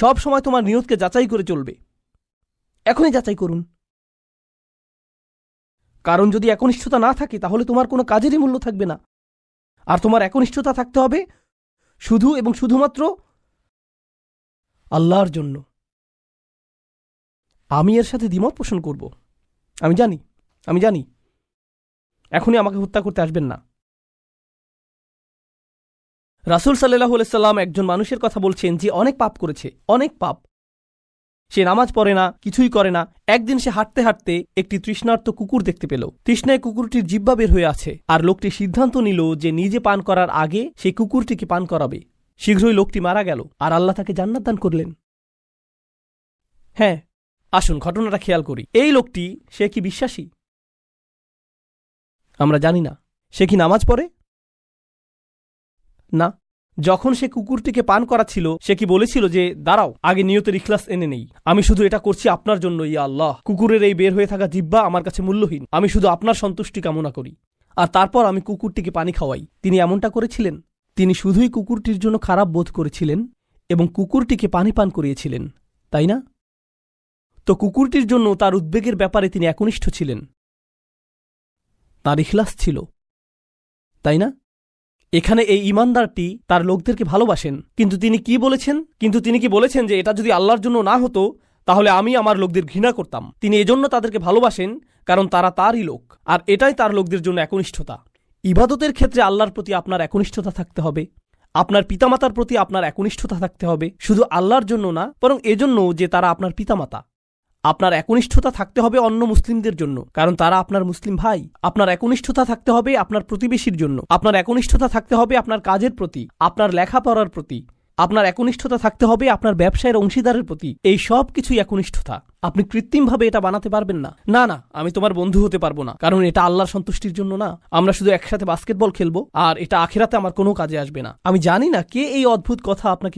সব সময় তোমার নিয়তকে যাচাই করে চলবে। এখনই যাচাই করুন, কারণ যদি একনিষ্ঠতা না থাকে তাহলে তোমার কোনো কাজেরই মূল্য থাকবে না। আর তোমার একনিষ্ঠতা থাকতে হবে শুধু এবং শুধুমাত্র আল্লাহর জন্য। আমি এর সাথে দ্বিমত পোষণ করব, আমি জানি। এখনই আমাকে হত্যা করতে আসবেন না। রাসূল সাল্লাল্লাহু আলাইহি সাল্লাম একজন মানুষের কথা বলছেন যে অনেক পাপ করেছে, অনেক পাপ। সে নামাজ পড়ে না, কিছুই করে না। একদিন সে হাঁটতে হাঁটতে একটি তৃষ্ণার্ত কুকুর দেখতে পেল। তৃষ্ণায় কুকুরটির জিহ্বা বের হয়ে আছে, আর লোকটি সিদ্ধান্ত নিল যে নিজে পান করার আগে সেই কুকুরটিকে পান করাবে। শীঘ্রই লোকটি মারা গেল, আর আল্লাহ তাকে জান্নাত দান করলেন। হ্যাঁ, আসুন ঘটনাটা খেয়াল করি। এই লোকটি, সে কি বিশ্বাসী? আমরা জানি না। সে কি নামাজ পড়ে? না। যখন সে কুকুরটিকে পান করাচ্ছিল, সে কি বলেছিল যে দাঁড়াও, আগে নিয়তের ইখলাস এনে নেই, আমি শুধু এটা করছি আপনার জন্য, ইয়া আল্লাহ, কুকুরের এই বের হয়ে থাকা জিহ্বা আমার কাছে মূল্যহীন, আমি শুধু আপনার সন্তুষ্টি কামনা করি, আর তারপর আমি কুকুরটিকে পানি খাওয়াই। তিনি এমনটা করেছিলেন? তিনি শুধুই কুকুরটির জন্য খারাপ বোধ করেছিলেন এবং কুকুরটিকে পানি পান করিয়েছিলেন, তাই না? তো কুকুরটির জন্য তার উদ্বেগের ব্যাপারে তিনি একনিষ্ঠ ছিলেন, তার ইখলাস ছিল, তাই না? এখানে এই ঈমানদারটি তার লোকদেরকে ভালোবাসেন, কিন্তু তিনি কি বলেছেন যে এটা যদি আল্লাহর জন্য না হতো তাহলে আমি আমার লোকদের ঘৃণা করতাম। তিনি এজন্য তাদেরকে ভালোবাসেন কারণ তারা তারই লোক, আর এটাই তার লোকদের জন্য একনিষ্ঠতা। ইবাদতের ক্ষেত্রে আল্লাহর প্রতি আপনার একনিষ্ঠতা থাকতে হবে, আপনার পিতামাতার প্রতি আপনার একনিষ্ঠতা থাকতে হবে, শুধু আল্লাহর জন্য না, বরং এজন্য যে তারা আপনার পিতামাতা। আপনার একনিষ্ঠতা থাকতে হবে অন্য মুসলিমদের জন্য, কারণ তারা আপনার মুসলিম ভাই। আপনার একনিষ্ঠতা থাকতে হবে আপনার প্রতিবেশীর জন্য। আপনার একনিষ্ঠতা থাকতে হবে আপনার কাজের প্রতি, আপনার লেখাপড়ার প্রতি। আপনার একনিষ্ঠতা থাকতে হবে আপনার ব্যবসায়ের অংশীদারের প্রতি। এই সব কিছুই একনিষ্ঠতা। আপনি কৃত্রিমভাবে এটা বানাতে পারবেন না। না, আমি তোমার বন্ধু হতে পারবো না, কারণ এটা আল্লাহর সন্তুষ্টির জন্য না। আমরা শুধু একসাথে বাস্কেটবল খেলবো, আর এটা আখিরাতে আমার কোনো কাজে আসবে না। আমি জানি না কে এই অদ্ভুত কথা আপনাকে